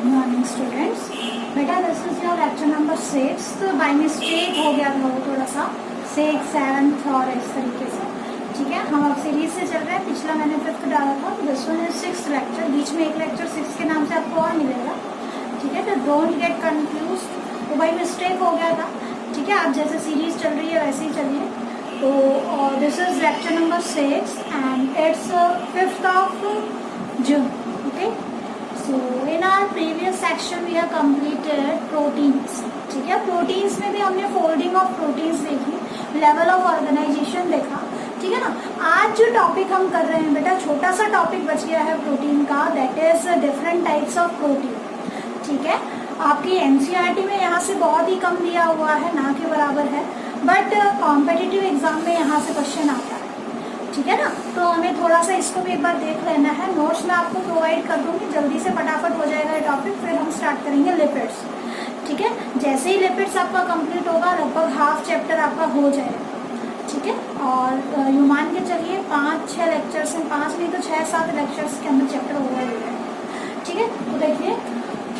Morning students. बेटा this is your lecture number 6। By mistake हो गया था वो थोड़ा सा 6, 7 और इस तरीके से। ठीक है, हम अब सीरीज से चल रहे हैं। पिछला मैंने 5th डाला था, तो this one is 6th lecture. बीच में एक लेक्चर 6 के नाम से आपको और मिलेगा। ठीक है, तो डोंट गेट कंफ्यूज। तो बाई मिस्टेक हो गया था। ठीक है, आप जैसे सीरीज चल रही है वैसे ही चलिए। तो this is lecture number 6 and it's 5th of June. Okay, so in our previous section we have completed proteins. ठीक है, प्रोटीन्स में भी हमने फोल्डिंग ऑफ प्रोटीन्स देखी, लेवल ऑफ ऑर्गेनाइजेशन देखा। ठीक है ना। आज जो टॉपिक हम कर रहे हैं बेटा, छोटा सा टॉपिक बच गया है प्रोटीन का, that is different types of protein. ठीक है, आपकी एनसीईआरटी में यहाँ से बहुत ही कम दिया हुआ है, ना के बराबर है, बट कॉम्पिटिटिव एग्जाम में यहाँ से क्वेश्चन आता है। ठीक है ना, तो हमें थोड़ा सा इसको भी एक बार देख लेना है। नोट्स मैं आपको प्रोवाइड कर दूंगी, जल्दी से फटाफट हो जाएगा ये टॉपिक। फिर हम स्टार्ट करेंगे लिपिड्स। ठीक है, जैसे ही लिपिड्स आपका कंप्लीट होगा लगभग हाफ चैप्टर आपका हो जाएगा। ठीक है, और यू मान के चलिए 5-6 लेक्चर्स हैं, 5 नहीं तो 6-7 लेक्चर्स के अंदर चैप्टर हो जाएगा। ठीक है, तो देखिए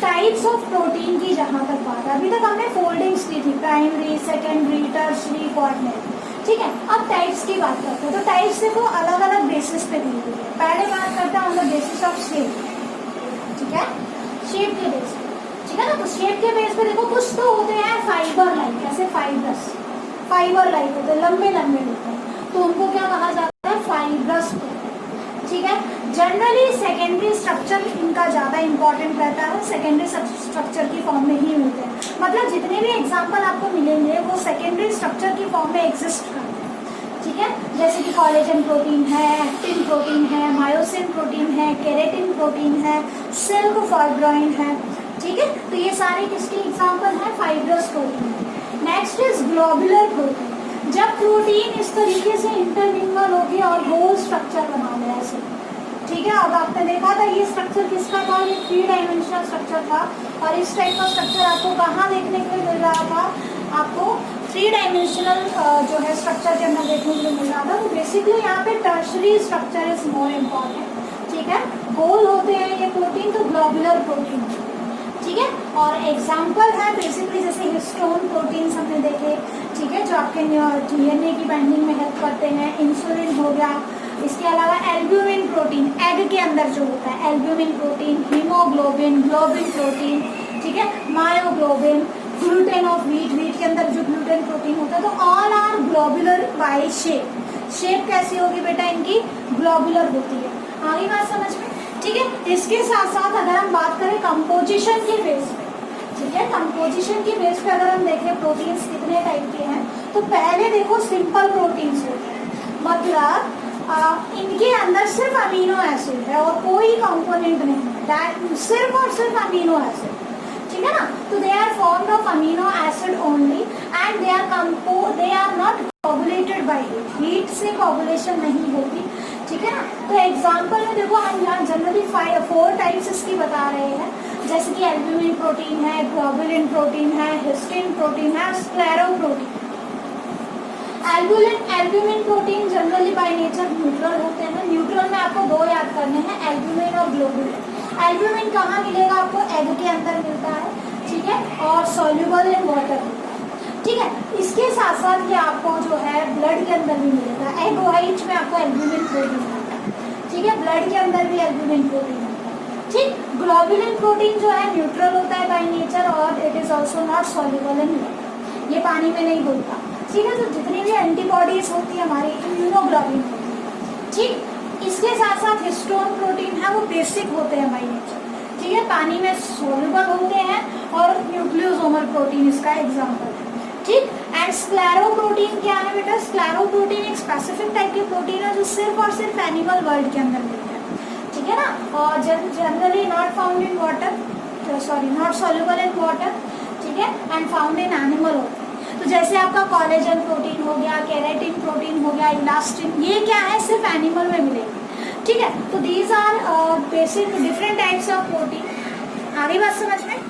टाइप्स ऑफ प्रोटीन की जहाँ तक बात है, अभी तक हमने फोल्डिंग्स की थी, प्राइमरी, सेकेंडरी, टर्शरी, क्वार्टनरी। ठीक है, अब टाइप्स की बात करते हैं। तो टाइप्स देखो अलग अलग बेसिस पे दी हुई है। पहले बात करते हैं on the basis of shape. ठीक है, शेप के बेस पे। ठीक है ना, तो शेप के बेस पे देखो कुछ तो होते हैं फाइबर लाइक, जैसे फाइब्रस, फाइबर लाइक होते हैं, लंबे लंबे होते हैं, तो उनको क्या कहा जाता है, फाइब्रस। ठीक है, जनरली सेकेंडरी स्ट्रक्चर इनका ज़्यादा इंपॉर्टेंट रहता है, सेकेंडरी स्ट्रक्चर की फॉर्म में ही मिलते हैं। मतलब जितने भी एग्जाम्पल आपको मिलेंगे वो सेकेंडरी स्ट्रक्चर की फॉर्म में एग्जिस्ट करते हैं। ठीक है, जैसे कि कोलेजन प्रोटीन है, एक्टिन प्रोटीन है, मायोसिन प्रोटीन है, केराटिन प्रोटीन है, सिल्क फाइब्रोइन है। ठीक है, तो ये सारे किसके एग्जाम्पल हैं, fibrous protein. Next is globular protein. जब प्रोटीन इस तरीके से इंटरमिंगल होगी और होल स्ट्रक्चर बना ले ऐसे। ठीक है, अब आपने देखा था ये स्ट्रक्चर किसका था, ये 3 डायमेंशनल स्ट्रक्चर था। और इस टाइप का स्ट्रक्चर आपको कहाँ देखने के लिए मिल रहा था, आपको 3 डायमेंशनल जो है स्ट्रक्चर के अंदर देखने के लिए मिल रहा था। तो बेसिकली यहाँ पे tertiary structure is more important. ठीक है, होल होते हैं ये प्रोटीन, तो ग्लोबुलर प्रोटीन। ठीक है, और एग्जाम्पल है बेसिकली जैसे हिस्टोन प्रोटीन हमने देखे। ठीक है, जो आपके डीएनए की बाइंडिंग में हेल्प करते हैं। इंसुलिन हो गया, इसके अलावा एल्ब्यूमिन प्रोटीन, एग के अंदर जो होता है albumin protein, haemoglobin, globin protein. ठीक है, myoglobin, gluten of wheat, wheat के अंदर जो ग्लूटेन प्रोटीन होता है। तो all are globular by shape. Shape कैसी होगी बेटा इनकी, ग्लोबुलर होती है। आगे बात समझ में। ठीक है, इसके साथ साथ अगर हम बात करें कंपोजिशन के बेस पे, ठीक है, कंपोजिशन के बेस पे अगर हम देखें प्रोटीन्स कितने टाइप के हैं, तो पहले देखो सिंपल प्रोटीन्स होते हैं, मतलब इनके अंदर सिर्फ अमीनो एसिड है और कोई कंपोनेंट नहीं है, सिर्फ और सिर्फ अमीनो एसिड। ठीक है ना, तो they are formed of amino acid only and they are not coagulated by heat से कोगुलेशन नहीं होती। ठीक है ना, तो एग्जाम्पल में देखो हम यहाँ जनरली 4 टाइप्स इसकी बता रहे हैं, जैसे कि एल्ब्यूमिन प्रोटीन है, ग्लोबुलिन प्रोटीन है, हिस्टिन प्रोटीन है, sclero protein. Albumin protein generally by nature neutral होते हैं। न्यूट्रल में आपको 2 याद करने हैं, एल्ब्यूमिन और ग्लोबुलिन। एल्ब्यूमिन कहाँ मिलेगा आपको, एग के अंदर मिलता है। ठीक है, और सॉल्युबल इन वाटर होता है। ठीक है, इसके साथ साथ ये आपको जो है ब्लड के अंदर भी मिलेगा। एग वाइट में आपको एल्ब्यूमिन प्रोटीन मिलता है। ठीक है, ब्लड के अंदर भी एल्ब्यूमिन प्रोटीन होता है। ठीक, ग्लोबुलिन प्रोटीन जो है न्यूट्रल होता है बाय नेचर और it is also not soluble in water, ये पानी में नहीं घुलता। ठीक है, तो जितनी भी एंटीबॉडीज होती है हमारी इम्यूनोग्लोबिन होती है। ठीक, इसके साथ साथ हिस्टोन प्रोटीन है, वो बेसिक होते हैं बाय नेचर। ठीक है, पानी में सोल्यूबल होते हैं और न्यूक्लियोसोमल प्रोटीन इसका एग्जाम्पल है। ठीक, एंड स्क्लेरो प्रोटीन क्या है बेटा, स्क्लेरो प्रोटीन एक स्पेसिफिक टाइप की प्रोटीन है जो सिर्फ और सिर्फ एनिमल वर्ल्ड के अंदर मिलता है। ठीक है ना, और generally not found in water, not soluble in water. ठीक है, एंड फाउंड इन एनिमल होता है। तो जैसे आपका कोलेजन प्रोटीन हो गया, केराटिन प्रोटीन हो गया, इलास्टिन, ये क्या है, सिर्फ एनिमल में मिलेगी। ठीक है, तो these are basic different types of protein. आगे बात समझ में।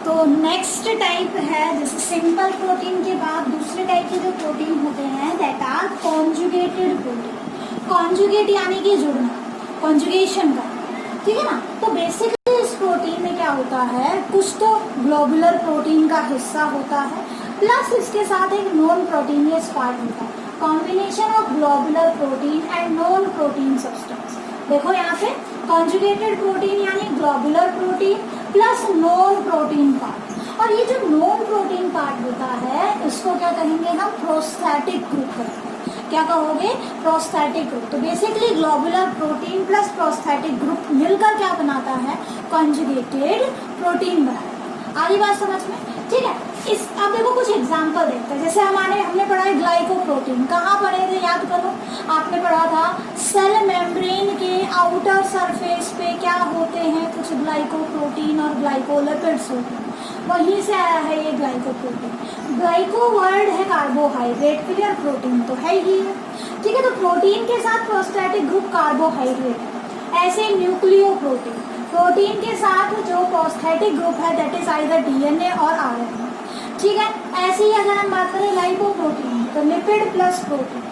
तो नेक्स्ट टाइप है, जैसे सिंपल प्रोटीन के बाद दूसरे टाइप के जो प्रोटीन होते हैं that are conjugated protein. Conjugate यानी कि जुड़ना, कॉन्जुगेशन का, ठीक है ना। तो बेसिकली इस प्रोटीन में क्या होता है, कुछ तो ग्लोबुलर प्रोटीन का हिस्सा होता है प्लस इसके साथ एक नॉन प्रोटीनियस पार्ट होता है, combination of globular protein and non protein substance. देखो यहाँ पे कॉन्जुगेटेड प्रोटीन यानी globular protein plus non protein part, और ये जो नॉन प्रोटीन पार्ट होता है इसको क्या कहेंगे हम, प्रोस्थेटिक ग्रुप कहेंगे। क्या कहोगे, प्रोस्थेटिक ग्रुप। तो basically globular protein plus prosthetic group मिलकर क्या बनाता है, कॉन्जुगेटेड प्रोटीन बनाता है। आगे बात समझ में, ठीक है। इस अब देखो कुछ एग्जांपल देखते हैं। जैसे हमने पढ़ा है ग्लाइकोप्रोटीन, कहाँ पढ़े थे याद करो, आपने पढ़ा था सेल मेम्ब्रेन के आउटर सरफेस पे क्या होते हैं, कुछ ग्लाइकोप्रोटीन और ग्लाइकोलिपिड्स होते हैं, वहीं से आया है ये ग्लाइकोप्रोटीन। ग्लाइको वर्ड है कार्बोहाइड्रेट के लिए और प्रोटीन तो है ही है, ठीक है। तो प्रोटीन के साथ प्रोस्थेटिक ग्रुप कार्बोहाइड्रेट है। ऐसे न्यूक्लियोप्रोटीन, प्रोटीन के साथ जो प्रोस्थेटिक ग्रुप है दैट इज आइदर डीएनए और आरएनए, ठीक है। ऐसे ही अगर हम बात करें लाइपोप्रोटीन तो लिपिड प्लस प्रोटीन,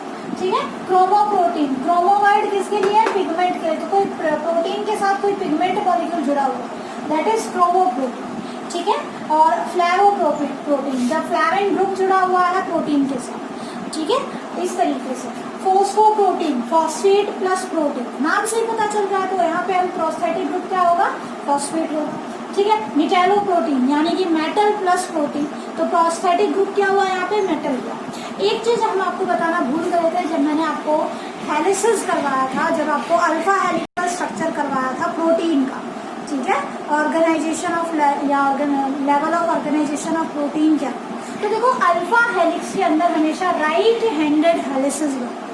ठीक है। क्रोमोप्रोटीन, क्रोमोवर्ड किसके लिए, पिगमेंट के लिए। तो कोई प्रोटीन के साथ कोई पिगमेंट मॉलिक्यूल जुड़ा हुआ दैट इज क्रोमोप्रोटीन, ठीक है। और फ्लैवोप्रोटीन, जब फ्लैविन ग्रुप जुड़ा हुआ है प्रोटीन के साथ, ठीक है। इस तरीके से फोस्फोप्रोटीन, फॉस्फेट प्लस प्रोटीन, नाम से ही पता चल रहा है। तो यहाँ पे हम प्रोस्थेटिक ग्रुप क्या होगा, फॉस्फेट होगा, ठीक है। मेटैलोप्रोटीन यानी कि मेटल प्लस प्रोटीन, तो प्रोस्थेटिक ग्रुप क्या हुआ यहाँ पे, मेटल हुआ। एक चीज हम आपको बताना भूल गए थे जब मैंने आपको हेलिसिस करवाया था, जब आपको अल्फा हेलिकल स्ट्रक्चर करवाया था प्रोटीन का, ठीक है, ऑर्गेनाइजेशन ऑफ या level of organisation of protein क्या। तो देखो अल्फा हेलिक्स के अंदर हमेशा राइट हैंडेड हेलिसिस बनते हैं,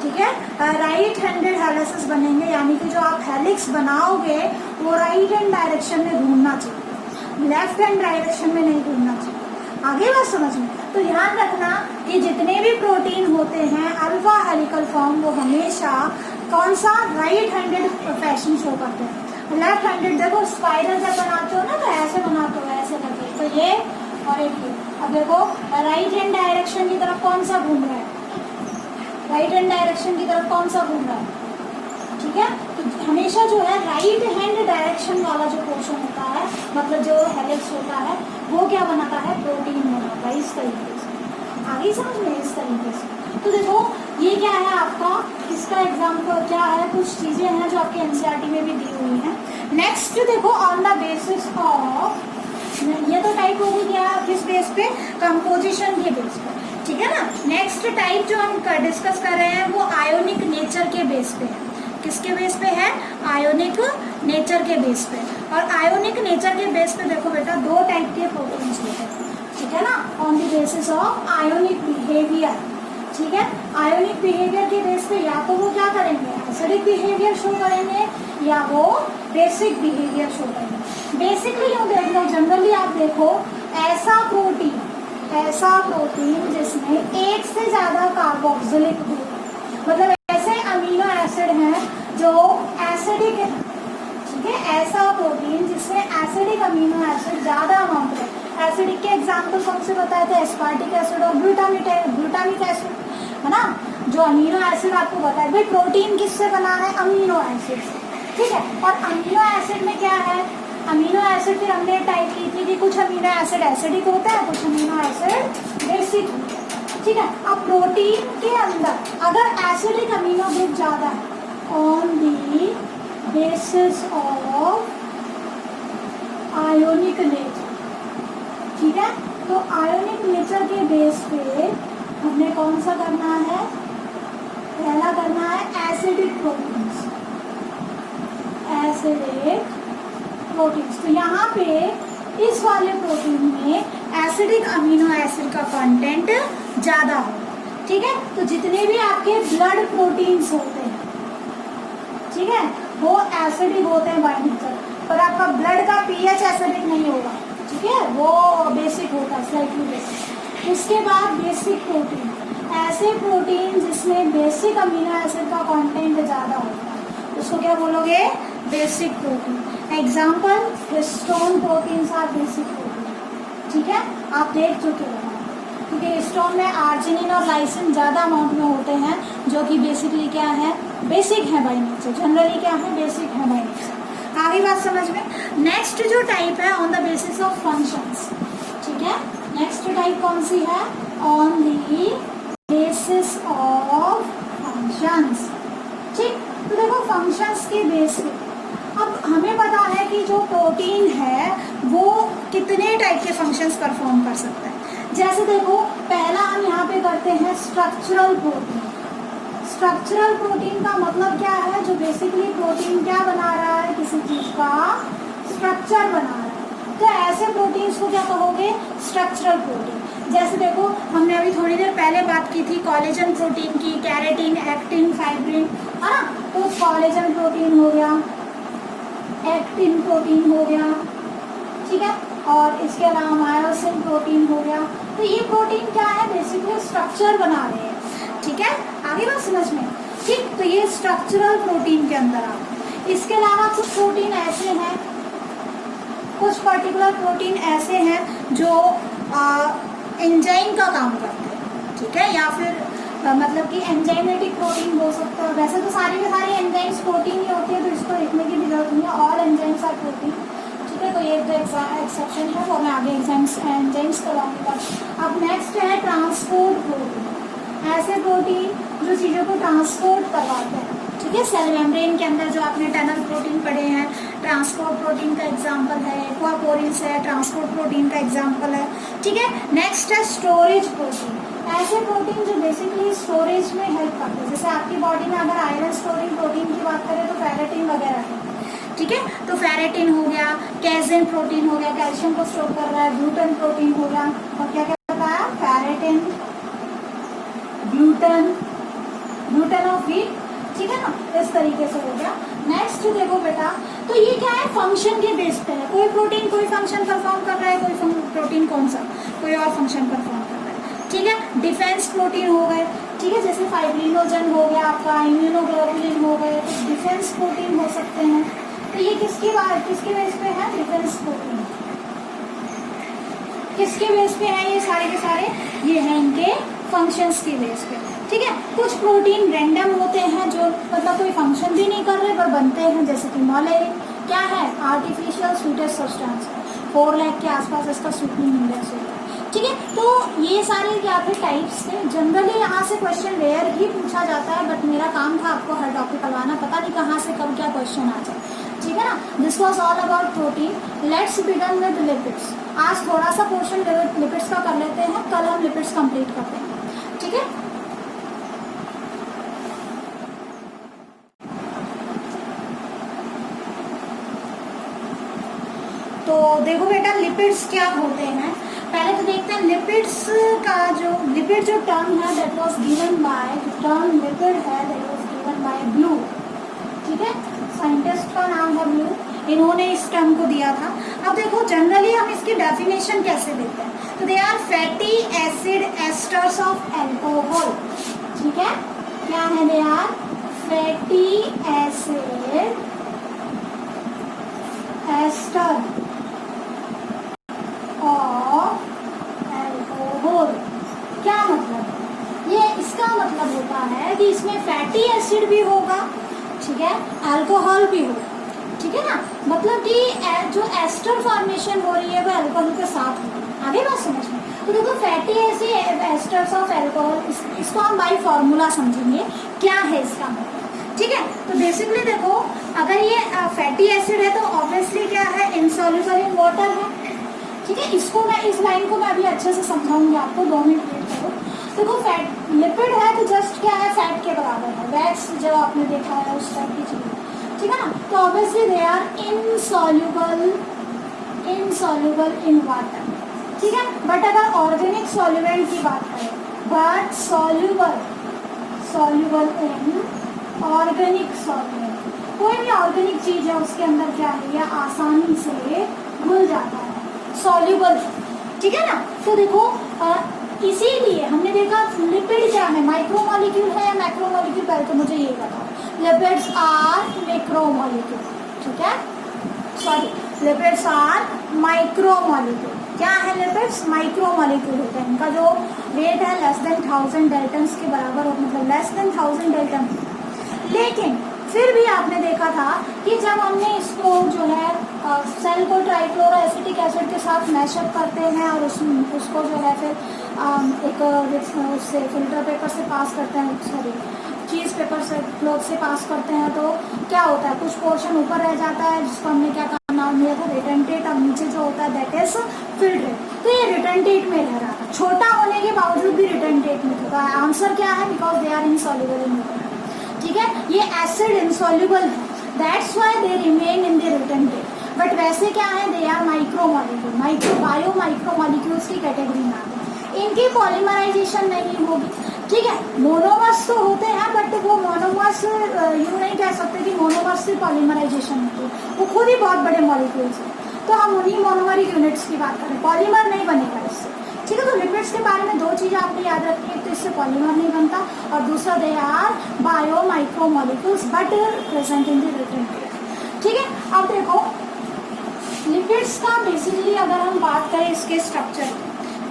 ठीक है। राइट हैंडेड हेलिसिस बनेंगे यानी कि जो आप हेलिक्स बनाओगे वो राइट हैंड डायरेक्शन में घूमना चाहिए, लेफ्ट हैंड डायरेक्शन में नहीं घूमना चाहिए। आगे बात समझ में, तो ध्यान रखना कि जितने भी प्रोटीन होते हैं अल्फा हेलिकल फॉर्म वो हमेशा कौन सा, राइट हैंडेड फैशन शो करते हैं। लेफ्ट हैंडेड देखो स्पाइरल जब बनाते हो ना तो ऐसे बनाते हो, ऐसे करके, तो ये और एक ये। अब देखो राइट हैंड डायरेक्शन की तरफ कौन सा घूम रहा है, राइट हैंड डायरेक्शन की तरफ कौन सा घूम रहा है, ठीक है। तो हमेशा जो है राइट हैंड डायरेक्शन वाला जो पोर्शन होता है, मतलब जो हेलिक्स होता है वो क्या बनाता है, प्रोटीन बनाता है। इस तरीके से आगे समझ में, इस तरीके से। तो देखो ये क्या है आपका, इसका एग्जाम्पल क्या है, कुछ चीजें हैं जो आपके एनसीईआरटी में भी दी हुई हैं। नेक्स्ट देखो ऑन द बेसिस ऑफ, ये तो टाइप होगी क्या, किस बेस पे, कंपोजिशन के बेस पे, ठीक है ना। नेक्स्ट टाइप जो हम डिस्कस कर रहे हैं वो आयोनिक नेचर के बेस पे है। किसके बेस पे है, आयोनिक नेचर के बेस पे। और आयोनिक नेचर के बेस पे देखो बेटा दो टाइप के प्रोटीन्स होते हैं, ठीक है ना, on the basis of ionic behaviour, ठीक है। आयोनिक बिहेवियर के बेस पे या तो वो क्या करेंगे, एसिडिक बिहेवियर शो करेंगे या वो बेसिक बिहेवियर शो करेंगे। बेसिकली यूँ देख लो, जनरली आप देखो ऐसा प्रोटीन जिसमें एक से ज्यादा कार्बोक्सिलिक ग्रुप, मतलब ऐसे अमीनो एसिड हैं जो एसिडिक है, ठीक है। ऐसा प्रोटीन जिसमें एसिडिक अमीनो एसिड ज्यादा अमाउंट है। एसिडिक के एग्जाम्पल कौन से बताए थे, एस्पार्टिक एसिड और ग्लूटामिक एसिड, है ना। जो अमीनो एसिड आपको बताए, भाई प्रोटीन किससे बना है, अमीनो एसिड से, ठीक है। और अमीनो एसिड में क्या है, अमीनो एसिड फिर हमने टाइप की थी कि कुछ अमीनो एसिड एसिडिक होता है, कुछ अमीनो एसिड बेसिक होता है, ठीक है। अब प्रोटीन के अंदर अगर एसिडिक अमीनो ग्रुप ज्यादा है on the basis of ionic nature, ठीक है। तो आयोनिक नेचर के बेस पे हमने कौन सा करना है, पहला करना है एसिडिक प्रोटीन्स, एसिडिक प्रोटीन्स। तो यहाँ पे इस वाले प्रोटीन में एसिडिक अमीनो एसिड का कंटेंट ज्यादा होगा, ठीक है। तो जितने भी आपके ब्लड प्रोटीन्स होते हैं, ठीक है, वो एसिडिक होते हैं बाय नेचर, पर आपका ब्लड का पीएच एसिडिक नहीं होगा, ठीक है, वो बेसिक होता है, स्लाइटली बेसिक। उसके बाद बेसिक प्रोटीन, ऐसे प्रोटीन जिसमें बेसिक अमीनो एसिड का कंटेंट ज्यादा होता है उसको क्या बोलोगे, basic protein. Example histone proteins are basic protein, ठीक है, आप देख चुके हो। क्योंकि स्टोन में आर्जिनिन और लाइसिन ज़्यादा अमाउंट में होते हैं, जो कि बेसिकली क्या है, बेसिक है बाय नेचर, जनरली क्या है, बेसिक है बाय नेचर। आगे बात समझ में। नेक्स्ट जो टाइप है on the basis of functions, ठीक है, नेक्स्ट टाइप कौन सी है, on the basis of functions. ठीक, तो देखो फंक्शंस के बेस पे अब हमें पता है कि जो प्रोटीन है वो कितने टाइप के फंक्शंस परफॉर्म कर सकता है। जैसे देखो पहला हम यहाँ पे करते हैं स्ट्रक्चरल प्रोटीन। स्ट्रक्चरल प्रोटीन का मतलब क्या है, जो बेसिकली प्रोटीन क्या बना रहा है, किसी चीज का स्ट्रक्चर बना रहा है, तो ऐसे प्रोटीन्स को क्या कहोगे, स्ट्रक्चरल प्रोटीन। जैसे देखो हमने अभी थोड़ी देर पहले बात की थी कोलेजन प्रोटीन की, कैरेटिन, एक्टिन, फाइब्रिन, है ना, तो कोलेजन प्रोटीन हो गया, एक्टिन प्रोटीन हो गया, ठीक है, और इसके अलावा मायोसिन प्रोटीन हो गया। तो ये प्रोटीन क्या है, बेसिकली स्ट्रक्चर बना रहे हैं, ठीक है, आगे बात समझ में। ठीक, तो ये स्ट्रक्चरल प्रोटीन के अंदर आता है। इसके अलावा कुछ प्रोटीन ऐसे हैं, कुछ पर्टिकुलर प्रोटीन ऐसे हैं जो एंजाइम का काम करते हैं, ठीक है, या फिर मतलब कि एंजाइमेटिक प्रोटीन हो सकता है। वैसे तो सारे के सारे एंजाइम्स प्रोटीन ही होती है, तो इसको लिखने की भी जरूरत नहीं है, ऑल एंजाइम्स आर प्रोटीन, ठीक है। तो ये तो एक्सेप्शन है, वो मैं आगे एंजाइम्स करवाऊंगा। अब नेक्स्ट है ट्रांसपोर्ट प्रोटीन। ऐसे प्रोटीन जो चीज़ों को ट्रांसपोर्ट करवाते हैं, ठीक है, सेल मेम्ब्रेन के अंदर जो आपने टनल प्रोटीन पढ़े हैं, ट्रांसपोर्ट प्रोटीन का एग्जांपल है, एक्वापोरिस है, ट्रांसपोर्ट प्रोटीन का एग्जांपल है, ठीक है। नेक्स्ट है स्टोरेज प्रोटीन। ऐसे प्रोटीन जो बेसिकली स्टोरेज में हेल्प करते हैं, जैसे आपकी बॉडी में अगर आयरन स्टोरिंग प्रोटीन की बात करें तो फेरेटिन वगैरह है, ठीक है, तो फेरेटिन हो गया, कैजिन प्रोटीन हो गया, कैल्शियम को स्टोर कर रहा है, ग्लूटन प्रोटीन हो गया, और क्या क्या बताया, फेरेटिन, ग्लूटन ऑफ व्हीट, ठीक है ना, इस तरीके से हो गया। नेक्स्ट देखो बेटा, तो ये क्या है, फंक्शन के बेस पे है, कोई प्रोटीन कोई फंक्शन परफॉर्म कर रहा है, कोई प्रोटीन कौन सा कोई और फंक्शन परफॉर्म कर रहा है, ठीक है। डिफेंस प्रोटीन हो गए, ठीक है, जैसे फाइब्रिनोजन हो गया आपका, इम्यूनोग्लोबुलिन हो गए, तो डिफेंस प्रोटीन हो सकते हैं। तो ये किसके बेस पे है, डिफेंस प्रोटीन किसके बेस पे है, ये सारे के सारे ये हैं इनके फंक्शंस के बेस पे, ठीक है। कुछ प्रोटीन रैंडम होते हैं जो मतलब कोई फंक्शन भी नहीं कर रहे पर बनते हैं, जैसे कि मोलेरिन क्या है, आर्टिफिशियल स्वीटेस्ट सब्सटेंस है, 4 लाख के आसपास इसका स्वीटनिंग इंडेक्स होता है, ठीक है। तो ये सारे क्या थे, टाइप्स थे। जनरली यहाँ से क्वेश्चन रेयर ही पूछा जाता है, बट मेरा काम था आपको हर टॉपिक करवाना, पता नहीं कहाँ से कब क्या क्वेश्चन आ जाए, ठीक है ना। This was all about protein. Let's begin with lipids. आज थोड़ा सा पोर्शन लिपिड्स का कर लेते हैं, कल हम लिपिड्स कंप्लीट करते हैं, ठीक है। तो देखो बेटा लिपिड्स क्या होते हैं, पहले तो देखते हैं लिपिड्स का लिपिड जो टर्म है that was given by, term lipid है that was given by Bloor, ठीक है, साइंटिस्ट का नाम है ब्लू, इन्होंने इस टर्म को दिया था। अब देखो जनरली हम इसकी डेफिनेशन कैसे देते हैं, तो they are fatty acid esters of alcohol, ठीक है, क्या है, they are fatty acid ester of alcohol. क्या मतलब है ये, इसका मतलब होता है कि इसमें फैटी एसिड भी होगा, ठीक है, अल्कोहल भी होगा, ठीक है ना, मतलब कि जो एस्टर फॉर्मेशन हो रही है वो अल्कोहल के साथ होगी। आगे बात समझ में। तो देखो fatty acid esters of alcohol, इसको हम बाई फॉर्मूला समझेंगे क्या है इसका मतलब, ठीक है। तो बेसिकली देखो अगर ये फैटी एसिड है तो ऑब्वियसली क्या है, इनसॉल्युबल इन वाटर है, ठीक है। इसको मैं इस लाइन को मैं अभी अच्छे से समझाऊंगी आपको, 2 मिनट वेट करो। देखो फैट लिपिड है तो जस्ट क्या है, फैट के बराबर है, वैक्स जो आपने देखा है उस टाइप की चीज़, ठीक है ना। तो obviously they are insoluble in water, ठीक है। बट अगर ऑर्गेनिक सॉल्यूएंट की बात करें, but soluble in organic solvent, कोई भी ऑर्गेनिक चीज है उसके अंदर क्या है, यह आसानी से घुल जाता है, सॉल्युबल, ठीक है ना। तो देखो इसीलिए हमने देखा लिपिड क्या है, माइक्रोमोलिक्यूल है या मैक्रोमोलिक्यूल, पहले तो मुझे ये बताओ। लिपिड्स आर मैक्रोमोलिक्यूल, ठीक है, सॉरी लिपिड्स आर माइक्रोमोलिक्यूल। क्या है लिपिड्स, माइक्रोमोलिक्यूल होते हैं, इनका जो वेट है लेस देन 1000 डेल्टन्स के बराबर हो, मतलब लेस देन 1000 डेल्टन। लेकिन फिर भी आपने देखा था कि जब हमने इसको जो है सेल को ट्राइक्लोरोएसिटिक एसिड के साथ मैशअप करते हैं और उसको जो है फिर एक उससे फिल्टर पेपर से पास करते हैं, सॉरी चीज़ पेपर से क्लॉथ से पास करते हैं, तो क्या होता है कुछ पोर्शन ऊपर रह जाता है जिसको हमने क्या नाम दिया था, रिटेंटेट, और नीचे जो होता है दैट इज फिल्ट्रेट। तो ये रिटेंटेट में रह रहा था, छोटा होने के बावजूद भी रिटेंटेट में था। आंसर क्या है, because they are insoluble in water. ठीक है, ये एसिड इनसॉल्युबल है, that's why they remain in the retentate. But वैसे क्या है, दे आर माइक्रोमॉलिक्यूल, बायो माइक्रोमॉलिक्यूल्स की कैटेगरी में आते हैं। इनकी पॉलीमराइजेशन नहीं होगी। ठीक है, मोनोमर्स तो होते हैं बट वो मोनोमर्स यूँ नहीं कह सकते कि मोनोमर्स से पॉलीमराइजेशन होती है, वो खुद ही बहुत बड़े मॉलिक्यूल्स हैं। तो हम उन्हीं मोनोमरिक यूनिट्स की बात करें, पॉलीमर नहीं बनेगा इससे। ठीक है, तो लिपिड्स के बारे में दो चीज़ें आपने याद रखनी है, तो इससे पॉलीमर नहीं बनता, और दूसरा they are bio micromolecules but present in the retentate. ठीक है, अब देखो लिपिड्स का बेसिकली अगर हम बात करें इसके स्ट्रक्चर,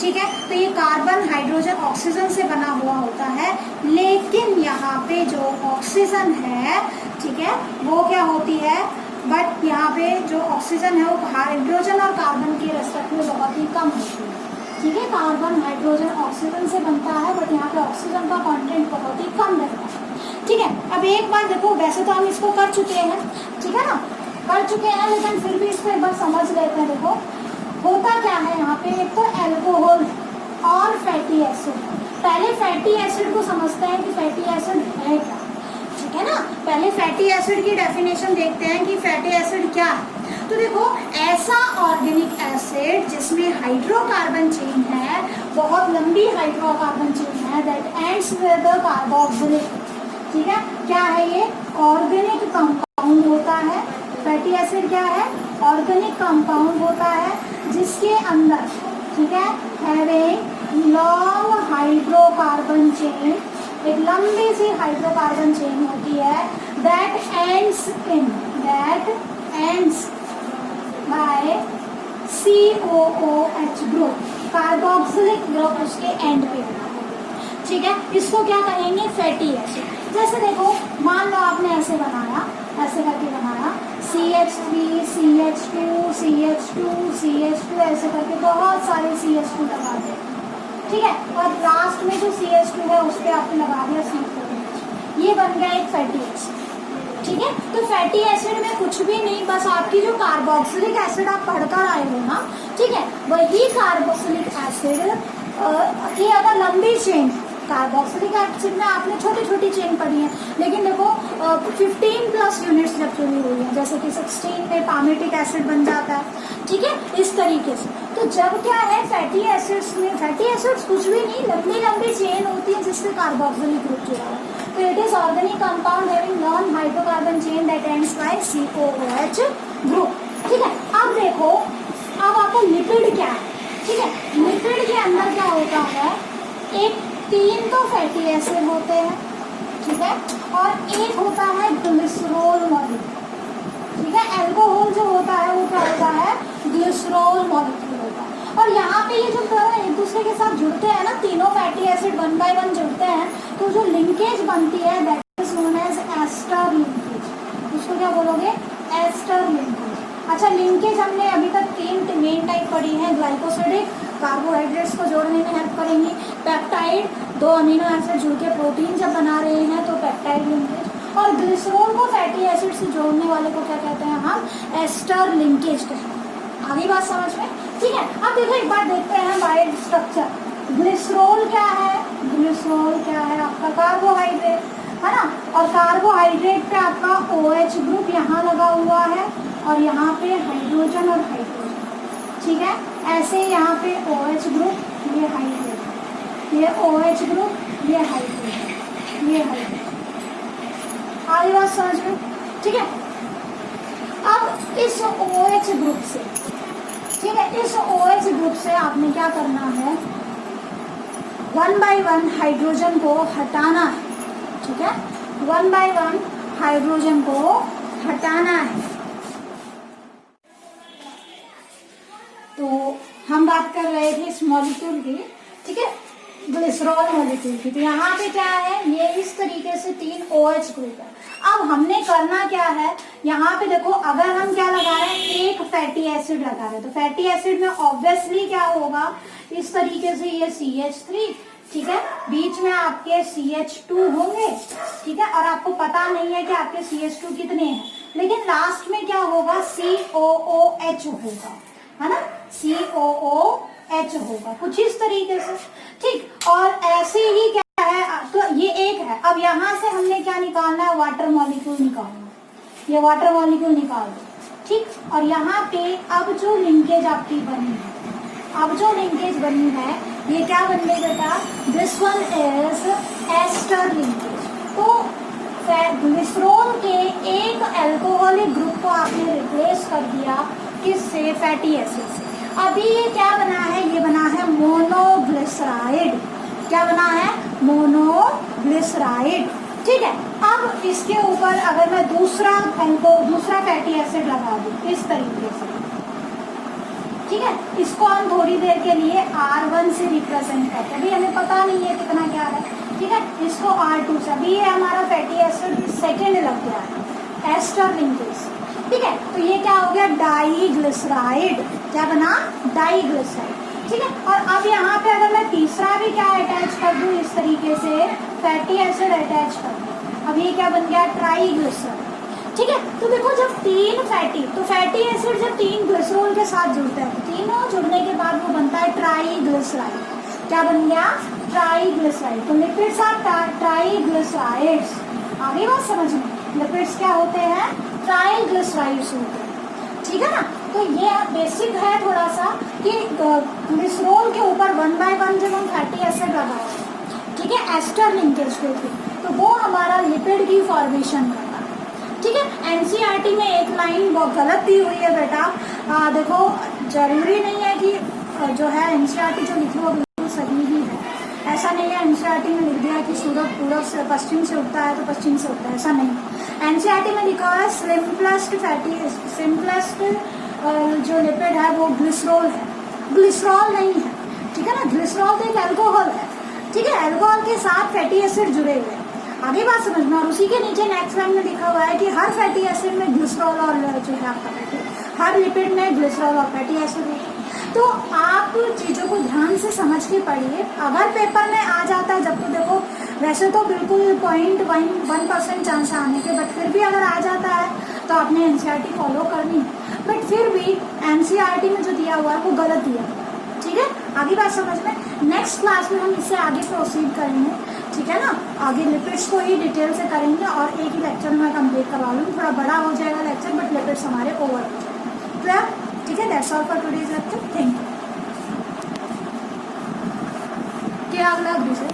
ठीक है, तो ये कार्बन हाइड्रोजन ऑक्सीजन से बना हुआ होता है, लेकिन यहाँ पे जो ऑक्सीजन है, ठीक है, वो क्या होती है, बट यहाँ पे जो ऑक्सीजन है वो हाइड्रोजन और कार्बन के रेस्पेक्ट में बहुत ही कम होती है। ठीक है, कार्बन हाइड्रोजन ऑक्सीजन से बनता है बट यहाँ पे ऑक्सीजन का कंटेंट बहुत ही कम रहता है। ठीक है, अब एक बार देखो, वैसे तो हम इसको कर चुके हैं, ठीक है ना, कर चुके हैं, लेकिन फिर भी इसको एक बार समझ लेते हैं। देखो होता क्या है यहाँ पे, एक तो एल्कोहल और फैटी एसिड। पहले फैटी एसिड को समझते हैं कि फैटी एसिड है क्या। ठीक है ना, पहले फैटी एसिड की डेफिनेशन देखते हैं कि फैटी एसिड क्या है। तो देखो, ऐसा ऑर्गेनिक एसिड जिसमें हाइड्रोकार्बन चेन है, बहुत लंबी हाइड्रोकार्बन चेन है, that ends with the carboxylic. ठीक है, क्या है ये, ऑर्गेनिक कंपाउंड होता है। फैटी एसिड क्या है, ऑर्गेनिक कंपाउंड होता है जिसके अंदर, ठीक है, हैविंग लॉन्ग हाइड्रोकार्बन चेन, एक लंबी सी हाइड्रोकार्बन चेन होती है, that ends by COOH group, carboxylic group उसके एंड पे होता है। ठीक है, इसको क्या कहेंगे, फैटी एसिड। जैसे देखो, मान लो आपने ऐसे बनाया, ऐसे करके बनाया, CH3 CH2 CH2 CH2 ऐसे करके बहुत सारे CH2 लगा दे। ठीक है, और लास्ट में जो CH2 है उस पर आपने लगा दिया CH2, ये बन गया एक फैटी एसिड। ठीक है, तो फैटी एसिड में कुछ भी नहीं, बस आपकी जो कार्बोक्सिलिक एसिड आप पढ़कर आए हो ना, ठीक है, वही कार्बोक्सिलिक एसिड की अगर लंबी चेन, कार्बोक्सिलिक एसिड में आपने छोटी छोटी चेन पढ़ी है, लेकिन देखो 15+ यूनिट्स जब जुड़ी हुई है, जैसे कि 16 में पामेटिक एसिड बन जाता है। ठीक है, इस तरीके से। तो जब क्या है, फैटी एसिड्स में, फैटी एसिड्स कुछ भी नहीं, लंबी लंबी चेन होती है जिससे कार्बोक्सिलिक ग्रुप जुड़ा है। तो it is organic compound having non hydrocarbon chain that ends by COOH group. ठीक है, अब देखो, अब आपका लिपिड क्या है। ठीक है, लिपिड के अंदर क्या होता है, एक 3 तो फैटी एसिड होते हैं, ठीक है, और एक होता है ग्लिसरॉल मॉलिक्यूल। ठीक है, अल्कोहल जो होता है वो क्या होता है, ग्लिसरॉल मॉलिक्यूल होता है। और यहाँ पे ये जो एक दूसरे के साथ जुड़ते हैं ना, तीनों फैटी एसिड 1 बाय 1 जुड़ते हैं, तो जो लिंकेज बनती है that is known as ester linkage. उसको क्या बोलोगे, एस्टर लिंकेज। अच्छा, लिंकेज हमने अभी तक 3 मेन टाइप पढ़ी है, ग्लाइकोसिडिक, कार्बोहाइड्रेट्स को जोड़ने में हेल्प करेंगी, पेप्टाइड, 2 अमीनो एसिड जुड़ के प्रोटीन जब बना रहे हैं तो पेप्टाइड लिंकेज, और ग्लिसरॉल को फैटी एसिड से जोड़ने वाले को क्या कहते हैं, हम एस्टर लिंकेज कहते हैं। आगे बात समझ में। ठीक है, अब देखो एक बार देखते हैं बाय स्ट्रक्चर। ग्लिसरॉल क्या है, ग्लिसरॉल क्या है, आपका कार्बोहाइड्रेट है ना, और कार्बोहाइड्रेट पे आपका OH ग्रुप यहाँ लगा हुआ है, और यहाँ पे हाइड्रोजन और हाइड्रोजन। ठीक है, ऐसे यहाँ पे OH ग्रुप, ये हाइड्रोजन, ये OH ग्रुप, ये हाइड्रोजन, ये हाइड्रोजन। आगे बात समझ में। ठीक है, अब इस OH ग्रुप से, ठीक है, इस OH ग्रुप से आपने क्या करना है, 1 बाय 1 हाइड्रोजन को हटाना है। ठीक है, 1 बाय 1 हाइड्रोजन को हटाना है। तो हम बात कर रहे थे इस मॉलिक्यूल की। ठीक है, ग्लिसरॉल मॉलिक्यूल की। तो यहाँ पे क्या है, ये इस तरीके से 3 OH ग्रुप है। अब हमने करना क्या है, यहाँ पे देखो अगर हम क्या लगा रहे हैं, एक फैटी एसिड लगा रहे हैं, तो फैटी एसिड में ऑब्वियसली क्या होगा, इस तरीके से ये CH3, ठीक है, बीच में आपके CH2 होंगे, ठीक है, और आपको पता नहीं है कि आपके CH2 कितने हैं, लेकिन लास्ट में क्या होगा, COOH होगा, है ना, COOH होगा कुछ इस तरीके से, ठीक। और ऐसे ही क्या है, तो ये एक है। अब यहाँ से हमने क्या निकालना है, वाटर मॉलिक्यूल निकालना है, ये वाटर मॉलिक्यूल निकाल दो, ठीक। और यहाँ पे अब जो लिंकेज आपकी बनी है, अब जो लिंकेज बनी है, ये क्या बन गई बेटा, this one is ester linkage. तो ग्लिसरॉल के एक अल्कोहलिक ग्रुप को आपने रिप्लेस कर दिया किससे, फैटी एसिड से। अभी ये क्या बना है, ये बना है मोनोग्लिसराइड। क्या बना है, मोनोग्लिसराइड, ठीक है। अब इसके ऊपर अगर मैं दूसरा फैटी एसिड लगा दूं इस तरीके से, ठीक है, इसको हम थोड़ी देर के लिए R1 से रिप्रेजेंट करते हैं, अभी हमें पता नहीं है कितना क्या है, ठीक है, इसको R2 से, अभी ये हमारा फैटी एसिड सेकेंड लग गया है, एस्टर लिंकेज, ठीक है। तो ये क्या हो गया, डाइग्लिसराइड। क्या बना, डाइग्लिसराइड, ठीक है। और अब यहाँ पे अगर मैं तीसरा भी क्या अटैच कर दूँ, इस तरीके से फैटी एसिड अटैच कर दूँ, अब ये क्या बन गया, ट्राइग्लिसराइड, ठीक है। तो देखो जब 3 फैटी, तो फैटी एसिड जब 3 ग्लिसरॉल के साथ जुड़ता है, तो तीनों जुड़ने के बाद वो बनता है ट्राइग्लिसराइड। क्या बन गया, ट्राइग्लिसराइड। तो लिपिड्स आर ट्राइग्लिसराइड्स। आगे बात समझ में, लिपिड्स क्या होते हैं, ट्राइग्लिसराइड्स होते हैं, ठीक है ना। तो ये बेसिक है थोड़ा सा कि ग्लिसरॉल के ऊपर 1 by 1 जब हम फैटी एसिड लगाते हैं, ठीक है, एस्टर लिंकेज के थ्रू, तो वो हमारा लिपिड की फॉर्मेशन करता है, ठीक है। एनसीईआरटी में एक लाइन बहुत गलत दी हुई है बेटा, देखो जरूरी नहीं है कि जो है एनसीईआरटी जो लिखी वो बिल्कुल सही ही है, ऐसा नहीं है। एनसीईआरटी में लिख दिया कि सूरज पूरब से पश्चिम से उगता है तो पश्चिम से उगता है, ऐसा नहीं। एनसीईआरटी में लिखा है सिंपलेस्ट जो लिपिड है वो ग्लिसरॉल है, ग्लिसरॉल नहीं है, ठीक है ना। ग्लिसरॉल तो एक अल्कोहल है, ठीक है, अल्कोहल के साथ फैटी एसिड जुड़े हुए हैं। आगे बात समझना। और उसी के नीचे नेक्स्ट लाइन में लिखा हुआ है कि हर फैटी एसिड में ग्लिसरॉल और जो है आपका हर लिपिड में ग्लिसरॉल और फैटी एसिड होता है। तो आप चीज़ों को ध्यान से समझ के पढ़िए। अगर पेपर में आ जाता है, जब तो देखो वैसे तो बिल्कुल 0.1% चांस आने के, बट फिर भी अगर आ जाता है तो आपने एनसीईआरटी फॉलो करनी, बट फिर भी एनसीईआरटी में जो दिया हुआ है वो गलत दिया हुआ है, ठीक है। आगे बात समझ में। नेक्स्ट क्लास में हम इससे आगे प्रोसीड करेंगे, ठीक है ना। आगे लिपिड्स को ही डिटेल से करेंगे और एक ही लेक्चर में कंप्लीट करवा लूँगी। थोड़ा बड़ा हो जाएगा लेक्चर, बट लिपिड्स हमारे ओवर हो जाएंगे। क्लियर, ठीक है। That's all for today's lecture. Thank you. क्या अगला दूसरे